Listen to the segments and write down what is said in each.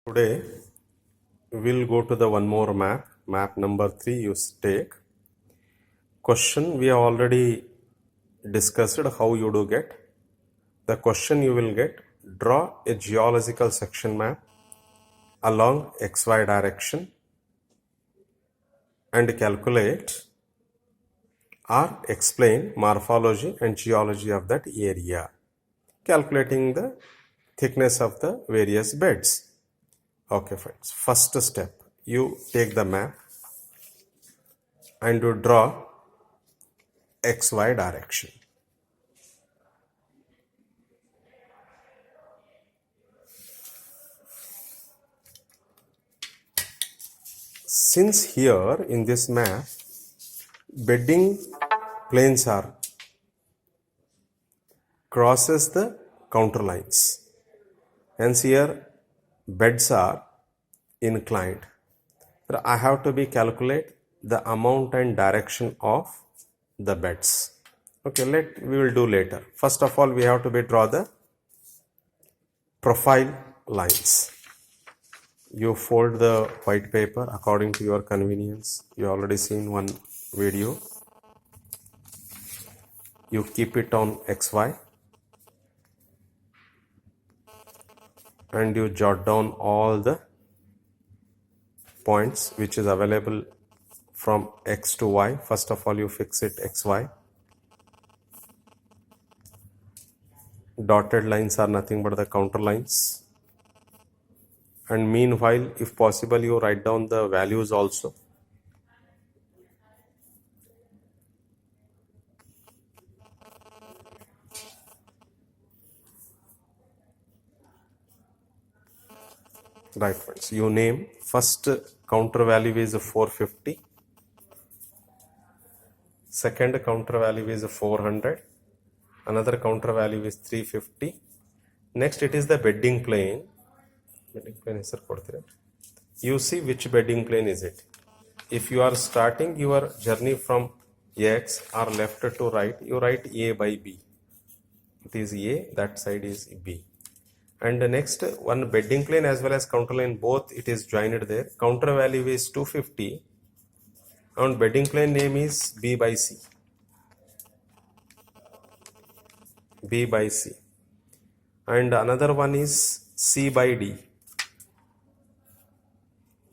Today we'll go to the one more map number 3. You take question. We have already discussed how you do get the question. You will get: draw a geological section map along XY direction and calculate or explain morphology and geology of that area, calculating the thickness of the various beds. Okay friends, first step, you take the map and you draw XY direction. Since here in this map bedding planes are crosses the counter lines, hence here beds are inclined. So I have to be calculate the amount and direction of the beds. Okay, we will do later. First of all, we have to be draw the profile lines. You fold the white paper according to your convenience. You already seen one video. You keep it on XY and you jot down all the points which is available from X to Y. First of all, you fix it XY. Dotted lines are nothing but the counter lines. And meanwhile, if possible, you write down the values also. Right friends, you name first counter value is 450, second counter value is 400, another counter value is 350. Next it is the bedding plane. You see which bedding plane is it. If you are starting your journey from X or left to right, you write A by B. It is A, that side is B. And the next one bedding plane as well as counter line, both it is joined there. Counter value is 250 and bedding plane name is B by C. B by C. And another one is C by D.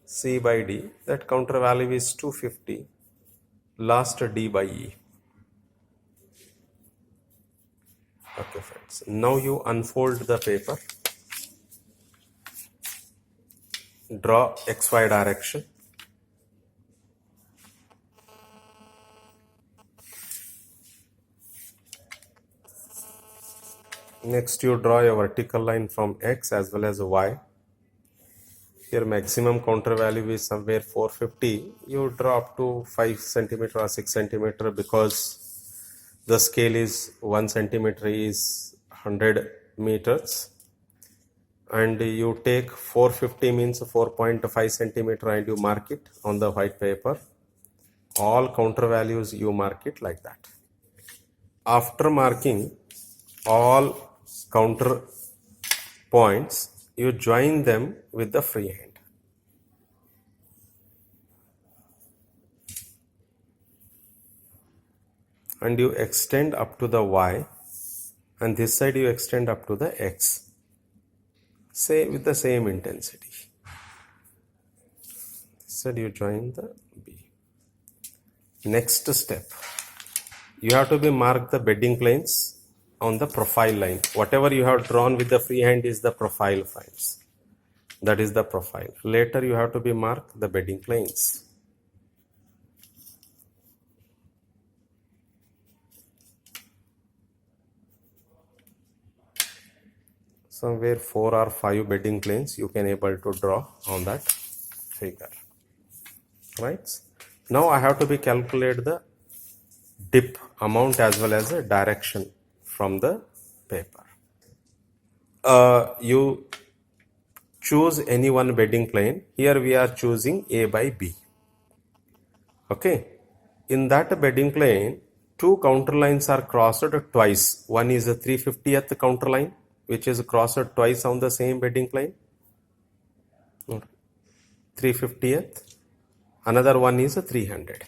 C by D, that counter value is 250. Last D by E. Okay friends, now you unfold the paper. Draw XY direction. Next you draw a vertical line from X as well as Y. Here maximum counter value is somewhere 450. You draw up to 5 centimeter or 6 centimeter because the scale is 1 centimeter is 100 meters. And you take 450 means 4.5 centimeter and you mark it on the white paper. All counter values you mark it like that. After marking all counter points, you join them with the free hand. And you extend up to the Y, and this side you extend up to the X. Say with the same intensity. This side you join the B. Next step, you have to be mark the bedding planes on the profile line. Whatever you have drawn with the free hand is the profile friends. That is the profile. Later you have to be mark the bedding planes. Somewhere 4 or 5 bedding planes you can able to draw on that figure. Right? Now I have to be calculate the dip amount as well as the direction from the paper. You choose any one bedding plane. Here we are choosing A by B. Okay. In that bedding plane, two counter lines are crossed twice. One is the 350th counter line, which is crossed twice on the same bedding plane. 350th, another one is 300.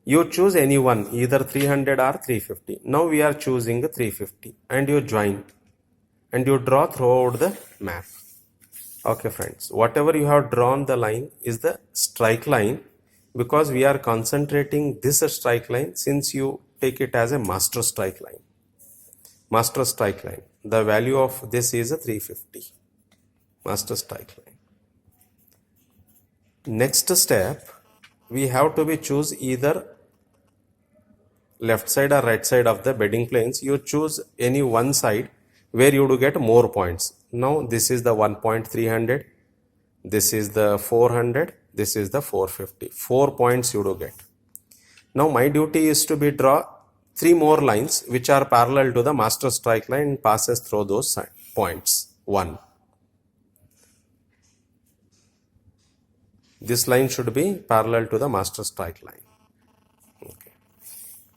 You choose any one, either 300 or 350. Now we are choosing 350 and you join and you draw throughout the map. Okay friends, whatever you have drawn the line is the strike line, because we are concentrating this strike line since you take it as a master strike line. Master strike line. The value of this is 350. Master strike line. Next step, we have to be choose either left side or right side of the bedding planes. You choose any one side where you do get more points. Now this is the 1.300, this is the 400, this is the 450. 4 points you do get. Now my duty is to be draw 3 more lines which are parallel to the master strike line and passes through those points. 1. This line should be parallel to the master strike line. Okay.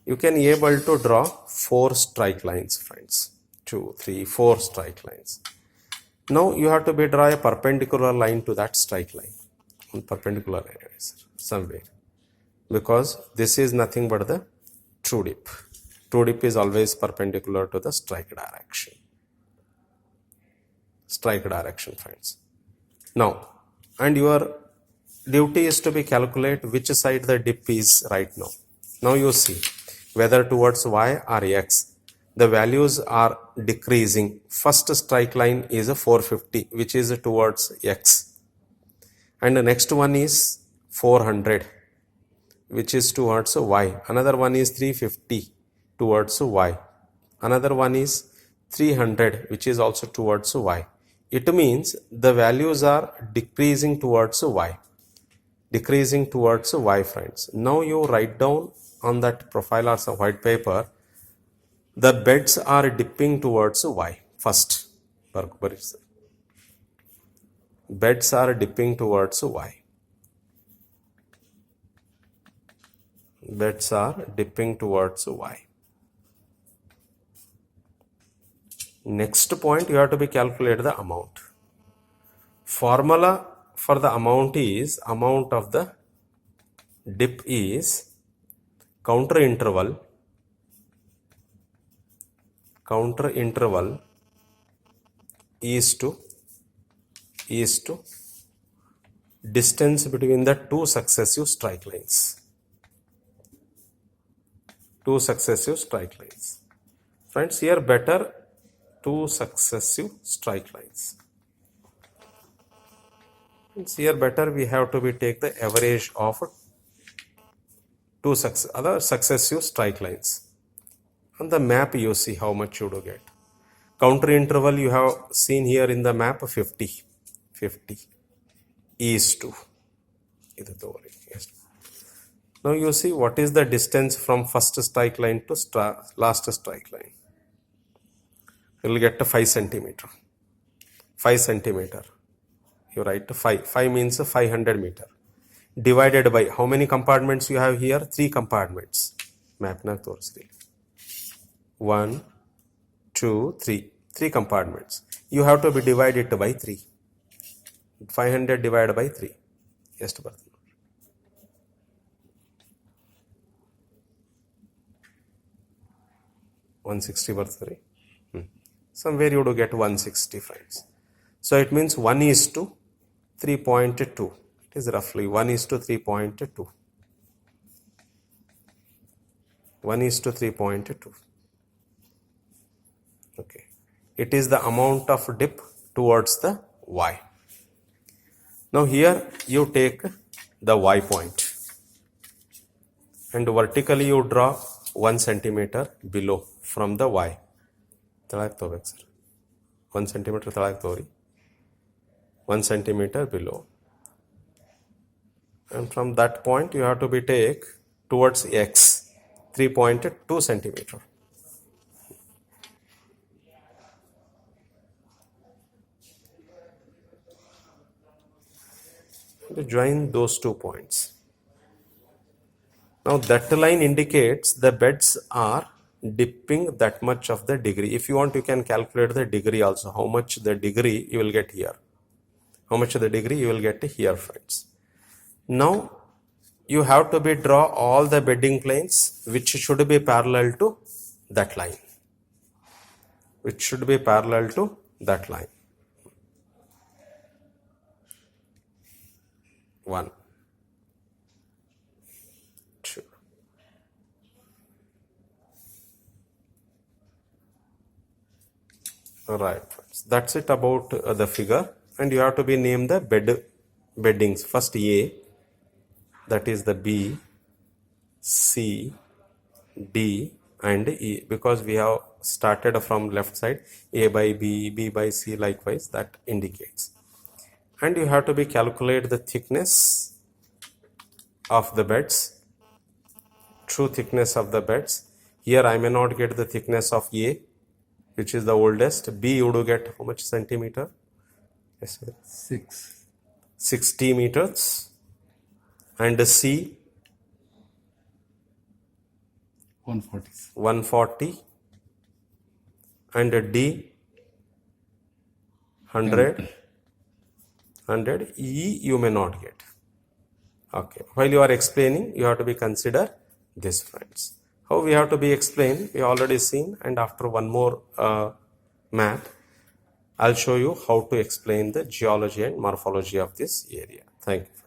You can be able to draw 4 strike lines, friends. 2, 3, 4 strike lines. Now you have to be draw a perpendicular line to that strike line. Perpendicular line somewhere. Because this is nothing but the true dip. True dip is always perpendicular to the strike direction. Strike direction, friends. Now, and your duty is to be calculate which side the dip is right now. Now you see whether towards y or x. The values are decreasing. First strike line is a 450, which is towards x. And the next one is 400, which is towards y. Another one is 350 towards y. Another one is 300, which is also towards y. It means the values are decreasing towards y. Decreasing towards y, friends. Now you write down on that profile or some white paper, the beds are dipping towards y first. Beds are dipping towards y. Beds are dipping towards y. Next point, you have to be calculate the amount. Formula for the amount is, amount of the dip is counter interval is to distance between the 2 successive strike lines. 2 successive strike lines. Friends, here better 2 successive strike lines. Here better we have to be take the average of 2 other successive strike lines. On the map you see how much you do get. Counter interval you have seen here in the map 50 is to. Yes. Now you see what is the distance from first strike line to last strike line. You will get 5 centimeter. 5 centimeter. You write 5. 5 means 500 meter. Divided by how many compartments you have here? 3 compartments. Map na torisri. 1, 2, 3. 3 compartments. You have to be divided by 3. 500 divided by 3. Yes, 160 ಬರ್ತದೆ. Somewhere you do get 160, friends. So it means 1 is to 3.2. It is roughly 1 is to 3.2. 1 is to 3.2. Okay. It is the amount of dip towards the y. Now here you take the y point and vertically you draw 1 centimeter below from the y. 1 centimeter 1 centimeter below, and from that point you have to be take towards x 3.2 centimeter. To join those 2 points. Now that line indicates the beds are dipping that much of the degree. If you want, you can calculate the degree also. How much the degree you will get here. how much the degree you will get here, friends. Now you have to be draw all the bedding planes which should be parallel to that line, which should be parallel to that line. 1, 2. Right, friends. That's it about the figure, and you have to be named the beddings. First A, that is the B, C, D and E, because we have started from left side, A by B, B by C, likewise that indicates. And you have to be calculate the thickness of the beds, true thickness of the beds. Here I may not get the thickness of A, which is the oldest. B you would get how much centimeter? Yes, sir. 60 meters. And C 140. And D 100. E you may not get. Okay, while you are explaining, you have to be consider this, friends. How we have to be explained, we already seen, and after one more math, I'll show you how to explain the geology and morphology of this area. Thank you.